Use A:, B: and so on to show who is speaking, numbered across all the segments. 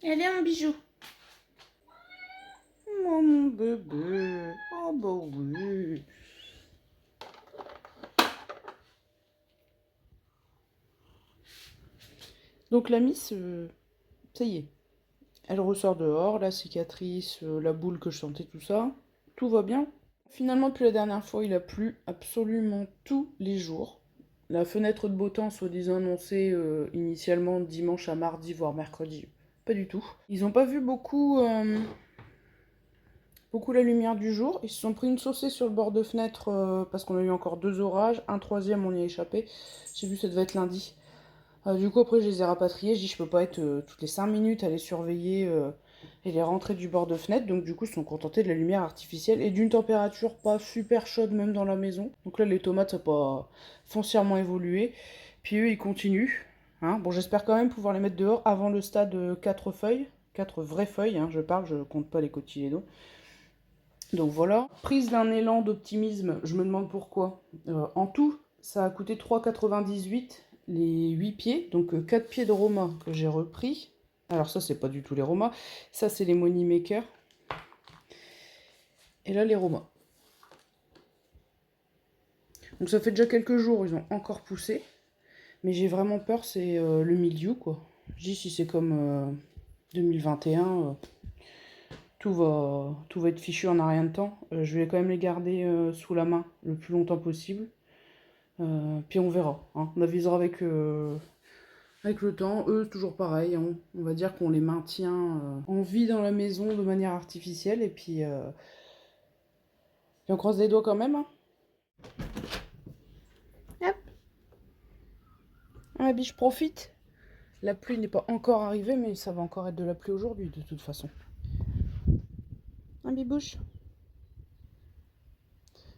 A: Allez, mon bijou. Oh, mon bébé. Oh, bah oui. Donc la miss, ça y est. Elle ressort dehors, la cicatrice, la boule que je sentais, tout ça. Tout va bien. Finalement, depuis la dernière fois, il a plu absolument tous les jours. La fenêtre de beau temps, soi-disant annoncée initialement dimanche à mardi, voire mercredi. Pas du tout. Ils n'ont pas vu beaucoup la lumière du jour. Ils se sont pris une saucée sur le bord de fenêtre parce qu'on a eu encore 2 orages. Un troisième, on y a échappé. J'ai vu, ça devait être lundi. Du coup, après, je les ai rapatriés. Je dis, je peux pas être toutes les 5 minutes à les surveiller et les rentrer du bord de fenêtre. Donc, du coup, ils se sont contentés de la lumière artificielle et d'une température pas super chaude, même dans la maison. Donc là, les tomates, ça n'a pas foncièrement évolué. Puis eux, ils continuent. Hein. Bon, j'espère quand même pouvoir les mettre dehors avant le stade 4 feuilles. 4 vraies feuilles, hein, je parle, je compte pas les cotylédons. Donc voilà, prise d'un élan d'optimisme, je me demande pourquoi. En tout, ça a coûté 3,98 les 8 pieds, donc 4 pieds de Roma que j'ai repris. Alors ça, c'est pas du tout les Roma, ça c'est les Money Maker. Et là, les Roma. Donc ça fait déjà quelques jours, ils ont encore poussé. Mais j'ai vraiment peur, c'est le milieu, quoi. Je dis, si c'est comme 2021, tout va être fichu en un rien de temps. Je vais quand même les garder sous la main le plus longtemps possible. Puis on verra. Hein. On avisera avec le temps. Eux, toujours pareil. Hein. On va dire qu'on les maintient en vie dans la maison de manière artificielle. Puis on croise les doigts quand même. Hein. Hop. Ah, biche profite. La pluie n'est pas encore arrivée, mais ça va encore être de la pluie aujourd'hui, de toute façon. Un bibouche.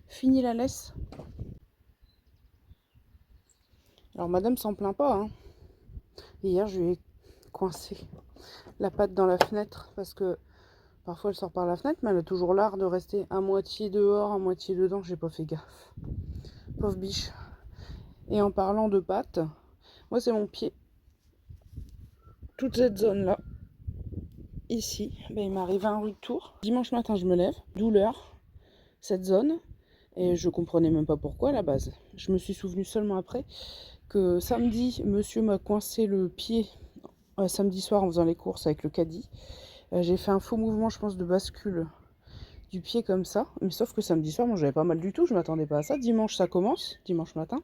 A: Fini la laisse. Alors, madame s'en plaint pas. Hein. Hier, je lui ai coincé la patte dans la fenêtre parce que parfois elle sort par la fenêtre, mais elle a toujours l'art de rester à moitié dehors, à moitié dedans. J'ai pas fait gaffe. Pauvre biche. Et en parlant de pattes, moi c'est mon pied. Toute cette zone-là, ici, ben, il m'arrive un retour. Dimanche matin, je me lève, douleur, cette zone, et je comprenais même pas pourquoi à la base. Je me suis souvenu seulement après que samedi, monsieur m'a coincé le pied samedi soir en faisant les courses avec le caddie. J'ai fait un faux mouvement, je pense, de bascule du pied comme ça. Mais sauf que samedi soir, moi j'avais pas mal du tout, je m'attendais pas à ça. Dimanche, ça commence, dimanche matin.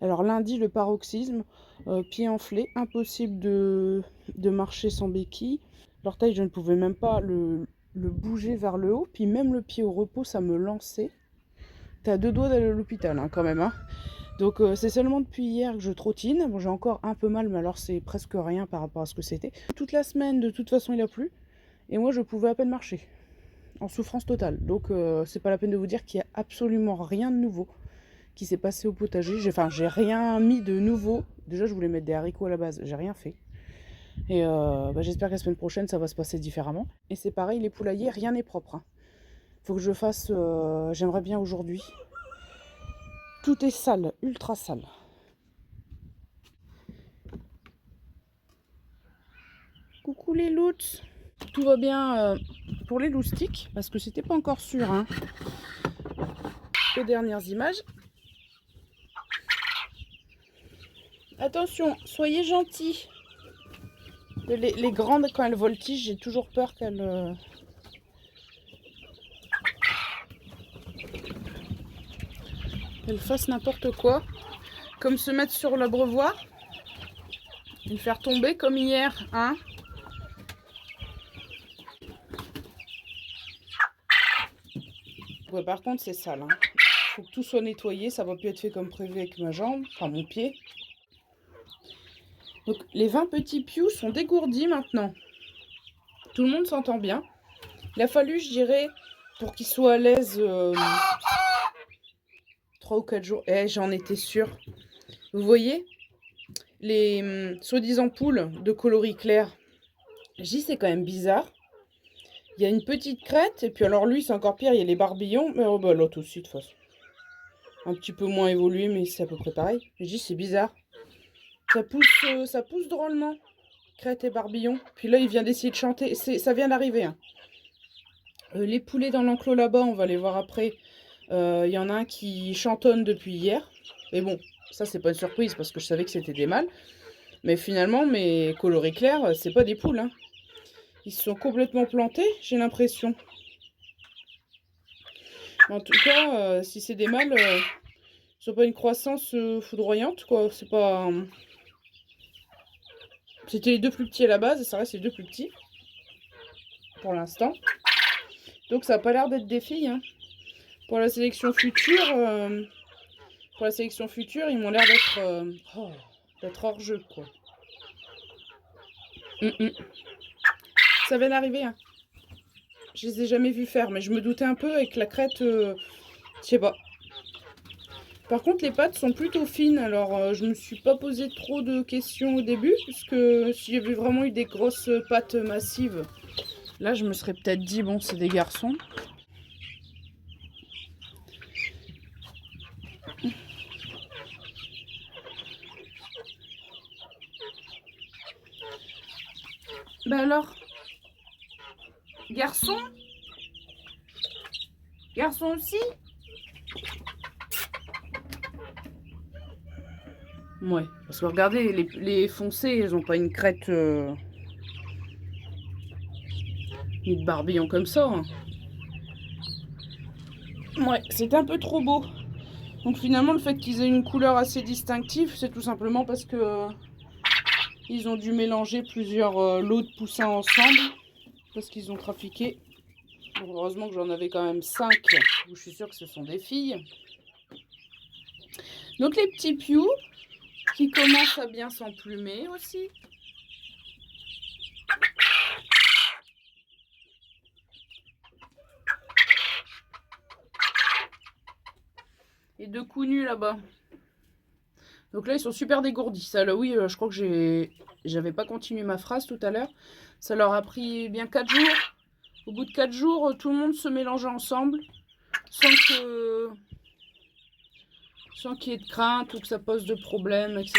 A: Alors lundi, le paroxysme, pied enflé, impossible de marcher sans béquille. L'orteil, je ne pouvais même pas le bouger vers le haut. Puis même le pied au repos, ça me lançait. T'as 2 doigts d'aller à l'hôpital hein, quand même. Hein. Donc c'est seulement depuis hier que je trottine. Bon, j'ai encore un peu mal, mais alors c'est presque rien par rapport à ce que c'était. Toute la semaine, de toute façon, il a plu. Et moi, je pouvais à peine marcher. En souffrance totale. Donc c'est pas la peine de vous dire qu'il n'y a absolument rien de nouveau qui s'est passé au potager. J'ai rien mis de nouveau. Déjà, je voulais mettre des haricots à la base. J'ai rien fait. Et j'espère que la semaine prochaine, ça va se passer différemment. Et c'est pareil, les poulaillers, rien n'est propre. Hein. Faut que je fasse... J'aimerais bien aujourd'hui. Tout est sale, ultra sale. Coucou les louts. Tout va bien pour les loustiques, parce que c'était pas encore sûr. Hein. Aux dernières images. Attention, soyez gentils. Les grandes, quand elles voltigent, j'ai toujours peur qu'elles... elles fassent n'importe quoi. Comme se mettre sur l'abreuvoir. Et le faire tomber comme hier, hein. Ouais, par contre, c'est sale. Hein. Faut que tout soit nettoyé. Ça va plus être fait comme prévu avec ma jambe, enfin mon pied. Donc, les 20 petits pious sont dégourdis maintenant. Tout le monde s'entend bien. Il a fallu, je dirais, pour qu'ils soient à l'aise 3 ou 4 jours. Eh, j'en étais sûre. Vous voyez les soi-disant poules de coloris clair. J'y c'est quand même bizarre. Il y a une petite crête, et puis alors lui, c'est encore pire, il y a les barbillons, mais oh bah l'autre aussi de toute façon. Un petit peu moins évolué, mais c'est à peu près pareil. Je dis, c'est bizarre. Ça pousse drôlement. Crête et Barbillon. Puis là, il vient d'essayer de chanter. Ça vient d'arriver. Hein. Les poulets dans l'enclos là-bas, on va les voir après. Il y en a un qui chantonne depuis hier. Mais bon, ça, c'est pas une surprise parce que je savais que c'était des mâles. Mais finalement, mes coloris clairs, c'est pas des poules. Hein. Ils se sont complètement plantés, j'ai l'impression. En tout cas, si c'est des mâles, ils n'ont pas une croissance foudroyante, quoi. C'est pas... C'était les deux plus petits à la base, et ça reste les deux plus petits. Pour l'instant. Donc ça n'a pas l'air d'être des filles. Hein. Pour la sélection future, ils m'ont l'air d'être hors jeu, quoi. Ça vient d'arriver, hein. Je les ai jamais vus faire, mais je me doutais un peu avec la crête, je sais pas. Par contre, les pattes sont plutôt fines, alors je me suis pas posé trop de questions au début, puisque si j'avais vraiment eu des grosses pattes massives, là je me serais peut-être dit, bon, c'est des garçons. Bah alors, garçon? Garçon aussi? Ouais, parce que regardez, les foncés, ils ont pas une crête ni de barbillon comme ça. Hein. Ouais, c'est un peu trop beau. Donc finalement, le fait qu'ils aient une couleur assez distinctive, c'est tout simplement parce que ils ont dû mélanger plusieurs lots de poussins ensemble. Parce qu'ils ont trafiqué. Bon, heureusement que j'en avais quand même 5, où je suis sûre que ce sont des filles. Donc les petits pious, qui commencent à bien s'emplumer aussi. Et deux coups nus là-bas. Donc là, ils sont super dégourdis. Ça, là, oui, je crois que j'avais pas continué ma phrase tout à l'heure. Ça leur a pris bien 4 jours. Au bout de 4 jours, tout le monde se mélangeait ensemble. Sans qu'il y ait de crainte ou que ça pose de problème, etc.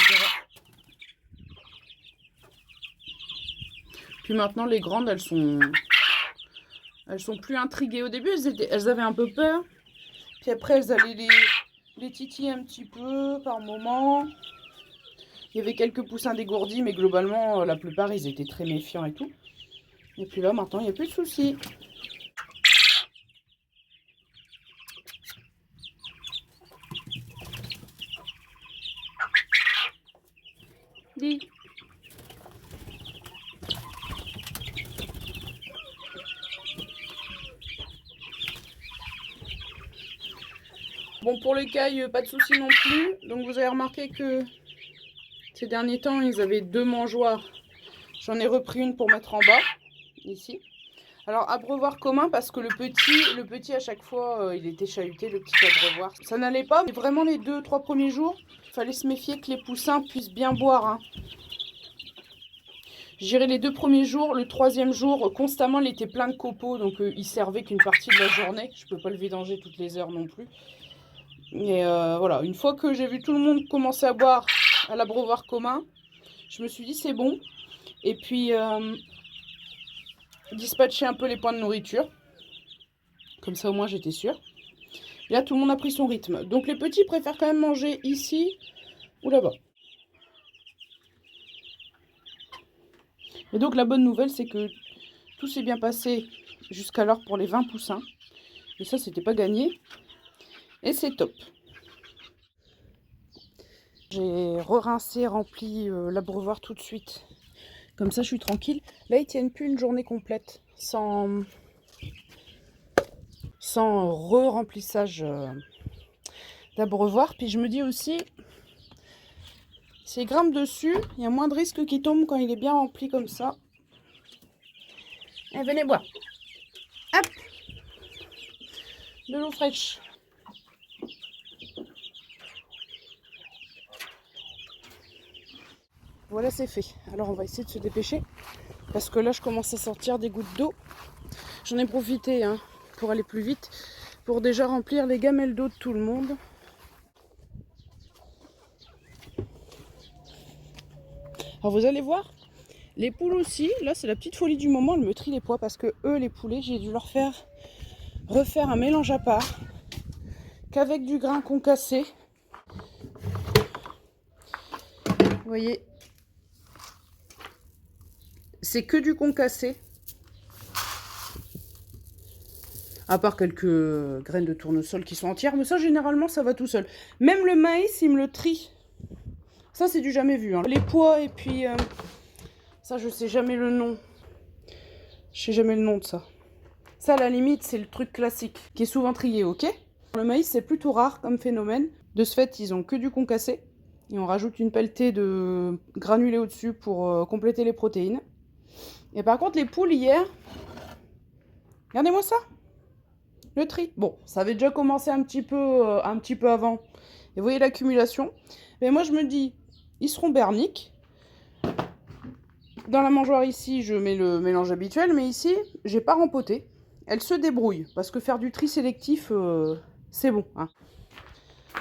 A: Puis maintenant, les grandes, elles sont plus intriguées. Au début, elles avaient un peu peur. Puis après, elles allaient les titiller un petit peu par moment. Il y avait quelques poussins dégourdis, mais globalement, la plupart, ils étaient très méfiants et tout. Et puis là, maintenant, il n'y a plus de soucis. Dis. Bon, pour les cailles, pas de soucis non plus. Donc, vous avez remarqué que ces derniers temps, ils avaient 2 mangeoires. J'en ai repris une pour mettre en bas, ici. Alors, abreuvoir commun, parce que le petit à chaque fois, il était chahuté, le petit abreuvoir. Ça n'allait pas, mais vraiment les 2-3 premiers jours, il fallait se méfier que les poussins puissent bien boire. Hein. J'irai les 2 premiers jours, le 3e jour, constamment, il était plein de copeaux, donc il servait qu'une partie de la journée. Je ne peux pas le vidanger toutes les heures non plus. Et voilà, une fois que j'ai vu tout le monde commencer à boire à l'abreuvoir commun, je me suis dit c'est bon. Et puis, dispatcher un peu les points de nourriture. Comme ça, au moins, j'étais sûre. Et là, tout le monde a pris son rythme. Donc, les petits préfèrent quand même manger ici ou là-bas. Et donc, la bonne nouvelle, c'est que tout s'est bien passé jusqu'alors pour les 20 poussins. Et ça, c'était pas gagné. Et c'est top. J'ai re-rincé, rempli l'abreuvoir tout de suite. Comme ça, je suis tranquille. Là, ils tiennent plus une journée complète sans re-remplissage d'abreuvoir. Puis je me dis aussi, s'il grimpe dessus, il y a moins de risques qu'il tombe quand il est bien rempli comme ça. Et venez boire. Hop, de l'eau fraîche. Voilà, c'est fait. Alors, on va essayer de se dépêcher. Parce que là, je commence à sortir des gouttes d'eau. J'en ai profité pour aller plus vite. Pour déjà remplir les gamelles d'eau de tout le monde. Alors, vous allez voir, Les poules aussi, là c'est la petite folie du moment, elles me trient les pois parce que eux, les poulets, j'ai dû leur refaire un mélange à part qu'avec du grain concassé. Vous voyez, c'est que du concassé. À part quelques graines de tournesol qui sont entières, mais ça généralement ça va tout seul. Même le maïs, il me le trie. Ça c'est du jamais vu. Hein. Les pois et puis ça je sais jamais le nom. Je sais jamais le nom de ça. Ça à la limite c'est le truc classique qui est souvent trié, ok? Le maïs c'est plutôt rare comme phénomène. De ce fait ils ont que du concassé. Et on rajoute une pelletée de granulés au-dessus pour compléter les protéines. Et par contre les poules hier, regardez-moi ça. Le tri. Bon, ça avait déjà commencé un petit peu avant. Et vous voyez l'accumulation. Mais moi, je me dis, ils seront berniques. Dans la mangeoire ici, je mets le mélange habituel. Mais ici, j'ai pas rempoté. Elles se débrouillent. Parce que faire du tri sélectif, c'est bon. Hein.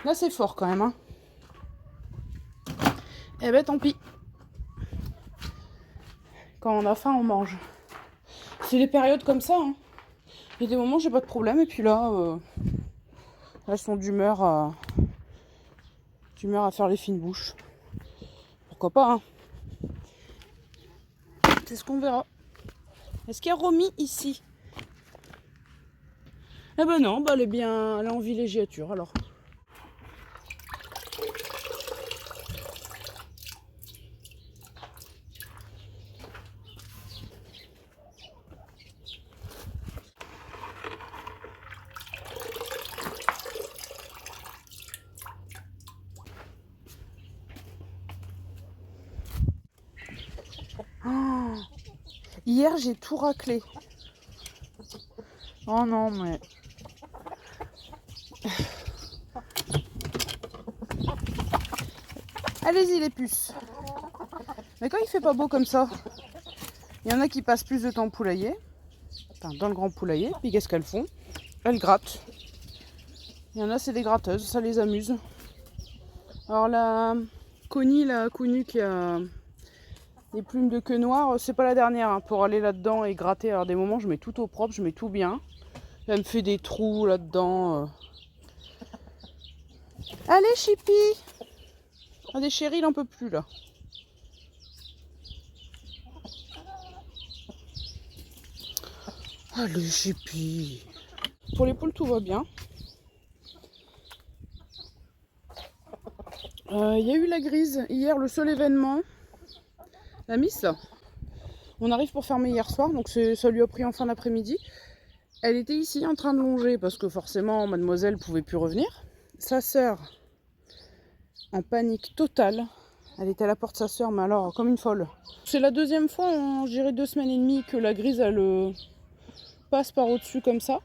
A: Là, c'est fort quand même. Hein. Eh ben, tant pis. Quand on a faim, on mange. C'est les périodes comme ça. Hein. Il y a des moments où j'ai pas de problème. Et puis là, elles sont d'humeur à faire les fines bouches. Pourquoi pas, hein. C'est ce qu'on verra. Est-ce qu'il y a Romy ici? Eh ben non, bah elle est en villégiature alors. Oh, hier j'ai tout raclé. Oh non mais... Allez-y les puces. Mais quand il fait pas beau comme ça, il y en a qui passent plus de temps au poulailler. Enfin dans le grand poulailler. Puis qu'est-ce qu'elles font? Elles grattent. Il y en a c'est des gratteuses, ça les amuse. Alors la Connie qui a des plumes de queue noire, c'est pas la dernière hein, pour aller là-dedans et gratter. Alors des moments je mets tout au propre, je mets tout bien. Elle me fait des trous là-dedans. Allez Chippy. Ah, des chéris, il n'en peut plus là. Allez Chippy. Pour les poules tout va bien. Il y a eu la grise hier, le seul événement. La miss là. On arrive pour fermer hier soir, donc ça lui a pris en fin d'après-midi. Elle était ici en train de longer parce que forcément mademoiselle pouvait plus revenir. Sa sœur, en panique totale. Elle était à la porte de sa sœur, mais alors comme une folle. C'est la deuxième fois en, je dirais, 2 semaines et demie que la grise elle passe par au-dessus comme ça.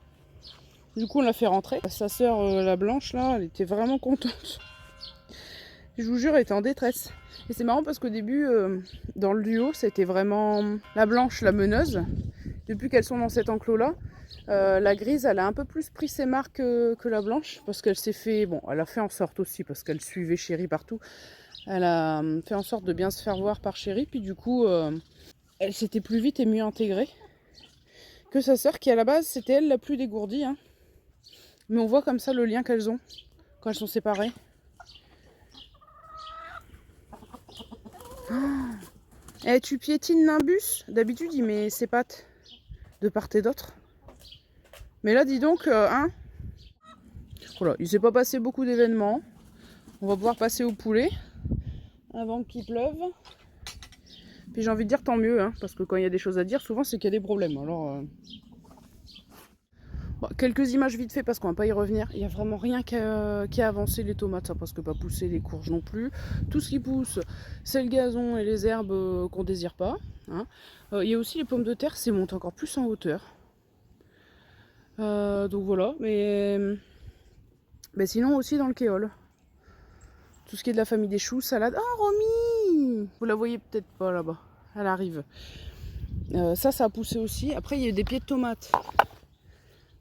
A: Du coup on l'a fait rentrer. Sa sœur, la blanche là, elle était vraiment contente. Je vous jure, elle était en détresse. Et c'est marrant parce qu'au début, dans le duo, c'était vraiment la blanche, la meneuse. Depuis qu'elles sont dans cet enclos-là, la grise, elle a un peu plus pris ses marques que la blanche. Parce qu'elle s'est fait... Bon, elle a fait en sorte aussi, parce qu'elle suivait Chéri partout. Elle a fait en sorte de bien se faire voir par Chéri. Puis du coup, elle s'était plus vite et mieux intégrée que sa sœur, qui à la base, c'était elle la plus dégourdie. Hein. Mais on voit comme ça le lien qu'elles ont quand elles sont séparées. Eh, tu piétines Nimbus? D'habitude, il met ses pattes de part et d'autre. Mais là, dis donc, hein? Voilà, il s'est pas passé beaucoup d'événements. On va pouvoir passer au poulet avant qu'il pleuve. Puis j'ai envie de dire tant mieux, hein, parce que quand il y a des choses à dire, souvent c'est qu'il y a des problèmes. Alors, bon, quelques images vite fait parce qu'on va pas y revenir. Il n'y a vraiment rien qui a avancé les tomates, ça parce que pas pousser les courges non plus. Tout ce qui pousse, c'est le gazon et les herbes qu'on désire pas. Hein. Il y a aussi les pommes de terre, c'est monté encore plus en hauteur. Donc voilà, mais sinon aussi dans le kéol. Tout ce qui est de la famille des choux, salade. Oh Romy! Vous la voyez peut-être pas là-bas. Elle arrive. Ça a poussé aussi. Après il y a des pieds de tomates.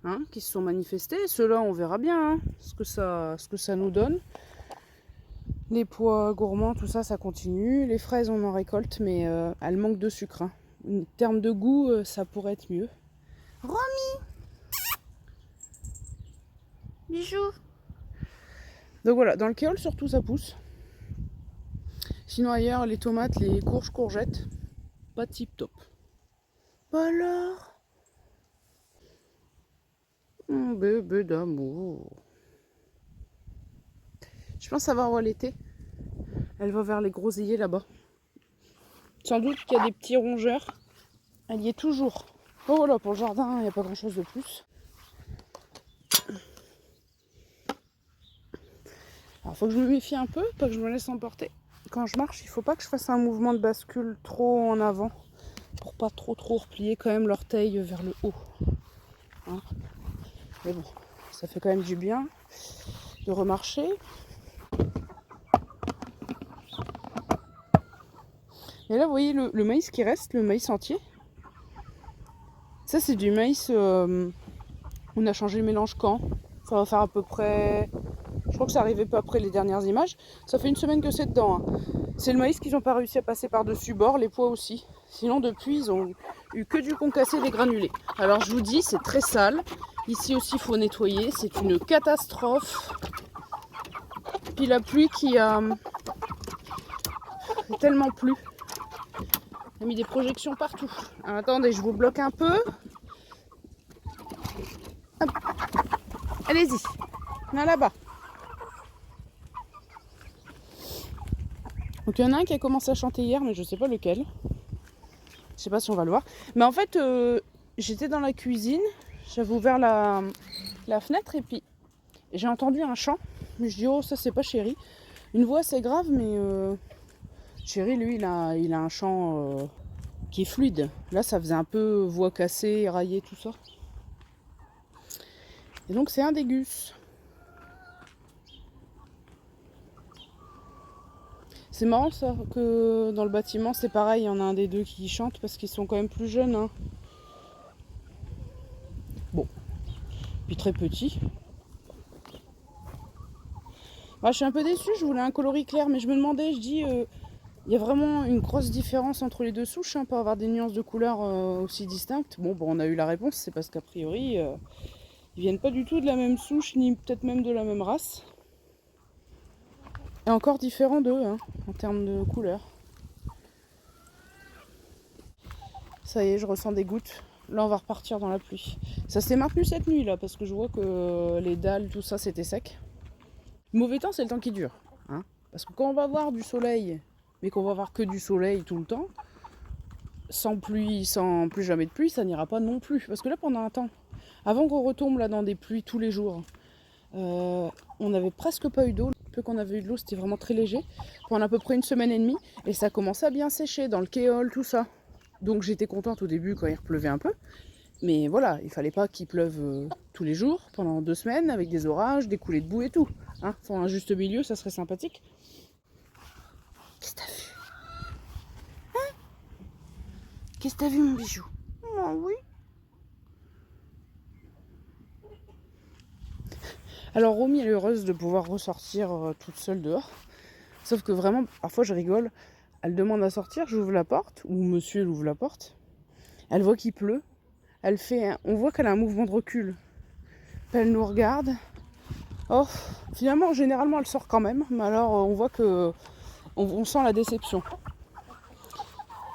A: Hein, qui se sont manifestés. Ceux-là, on verra bien hein, ce que ça nous donne. Les pois gourmands, tout ça, ça continue. Les fraises, on en récolte, mais elles manquent de sucre. Hein. En termes de goût, ça pourrait être mieux. Romy, bijou. Donc voilà, dans le kéol surtout ça pousse. Sinon ailleurs, les tomates, les courges, courgettes, pas tip top. Pas alors. Mon bébé d'amour. Je pense savoir où elle était. Elle va vers les groseilliers là-bas. Sans doute qu'il y a des petits rongeurs. Elle y est toujours. Oh voilà, pour le jardin, il n'y a pas grand-chose de plus. Alors, faut que je me méfie un peu, pas que je me laisse emporter. Quand je marche, il faut pas que je fasse un mouvement de bascule trop en avant pour pas trop replier quand même l'orteil vers le haut. Hein, mais bon, ça fait quand même du bien de remarcher. Et là, vous voyez le maïs qui reste, le maïs entier. Ça, c'est du maïs. On a changé le mélange quand? Ça va faire à peu près. Je crois que ça arrivait peu après les dernières images. Ça fait une semaine que c'est dedans. Hein. C'est le maïs qu'ils n'ont pas réussi à passer par-dessus bord, les pois aussi. Sinon, depuis, ils ont eu que du concassé et des granulés. Alors, je vous dis, c'est très sale. Ici aussi, il faut nettoyer. C'est une catastrophe. Puis la pluie qui a tellement plu. On a mis des projections partout. Alors, attendez, je vous bloque un peu. Hop. Allez-y. Là-bas. Donc il y en a un qui a commencé à chanter hier, mais je sais pas lequel. Je sais pas si on va le voir. Mais en fait, j'étais dans la cuisine, j'avais ouvert la fenêtre et puis j'ai entendu un chant. Mais je dis, oh, ça c'est pas Chéri. Une voix assez grave, mais Chéri, lui, il a un chant qui est fluide. Là, ça faisait un peu voix cassée, éraillée, tout ça. Et donc, c'est un des gus. C'est marrant ça, que dans le bâtiment c'est pareil, il y en a un des deux qui chante parce qu'ils sont quand même plus jeunes. Hein. Bon, puis très petits. Ah, je suis un peu déçue, je voulais un coloris clair, mais je me demandais, je dis, il y a vraiment une grosse différence entre les deux souches, hein, pour avoir des nuances de couleurs aussi distinctes. Bon, on a eu la réponse, c'est parce qu'a priori, ils viennent pas du tout de la même souche, ni peut-être même de la même race. Et encore différents d'eux, hein, en termes de couleurs. Ça y est, je ressens des gouttes. Là, on va repartir dans la pluie. Ça s'est maintenu cette nuit, là, parce que je vois que les dalles, tout ça, c'était sec. Mauvais temps, c'est le temps qui dure. Hein, parce que quand on va avoir du soleil, mais qu'on va avoir que du soleil tout le temps, sans pluie, sans plus jamais de pluie, ça n'ira pas non plus. Parce que là, pendant un temps, avant qu'on retombe là dans des pluies tous les jours, on n'avait presque pas eu d'eau. Le peu qu'on avait eu de l'eau, c'était vraiment très léger. Pendant à peu près une semaine et demie. Et ça commençait à bien sécher dans le kéol, tout ça. Donc j'étais contente au début quand il pleuvait un peu. Mais voilà, il fallait pas qu'il pleuve tous les jours, pendant 2 semaines, avec des orages, des coulées de boue et tout. Hein, faut un juste milieu, ça serait sympathique. Qu'est-ce que t'as vu? Hein? Qu'est-ce que t'as vu, mon bijou? Oh oui. Alors Romy, elle est heureuse de pouvoir ressortir toute seule dehors. Sauf que vraiment, parfois je rigole. Elle demande à sortir, j'ouvre la porte, ou monsieur ouvre la porte. Elle voit qu'il pleut. On voit qu'elle a un mouvement de recul. Puis elle nous regarde. Oh, finalement, généralement, elle sort quand même. Mais alors, on voit que on sent la déception.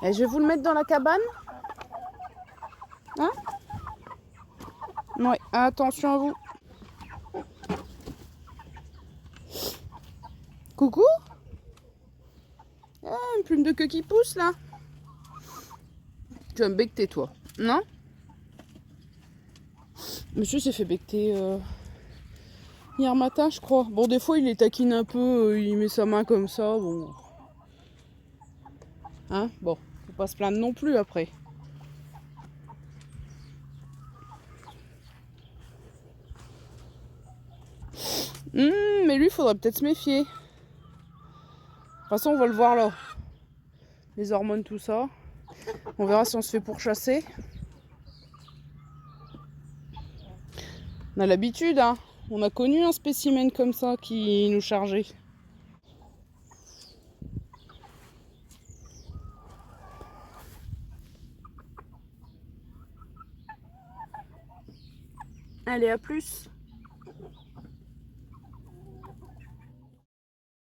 A: Et je vais vous le mettre dans la cabane. Hein? Ouais, attention à vous. Coucou? Ah, une plume de queue qui pousse là. Tu vas me becter toi, non? Monsieur s'est fait becter hier matin, je crois. Bon, des fois il les taquine un peu, il met sa main comme ça, bon. Hein? Bon, faut pas se plaindre non plus après. Mais lui, faudrait peut-être se méfier. De toute façon, on va le voir là. Les hormones, tout ça. On verra si on se fait pourchasser. On a l'habitude, hein. On a connu un spécimen comme ça qui nous chargeait. Allez, à plus!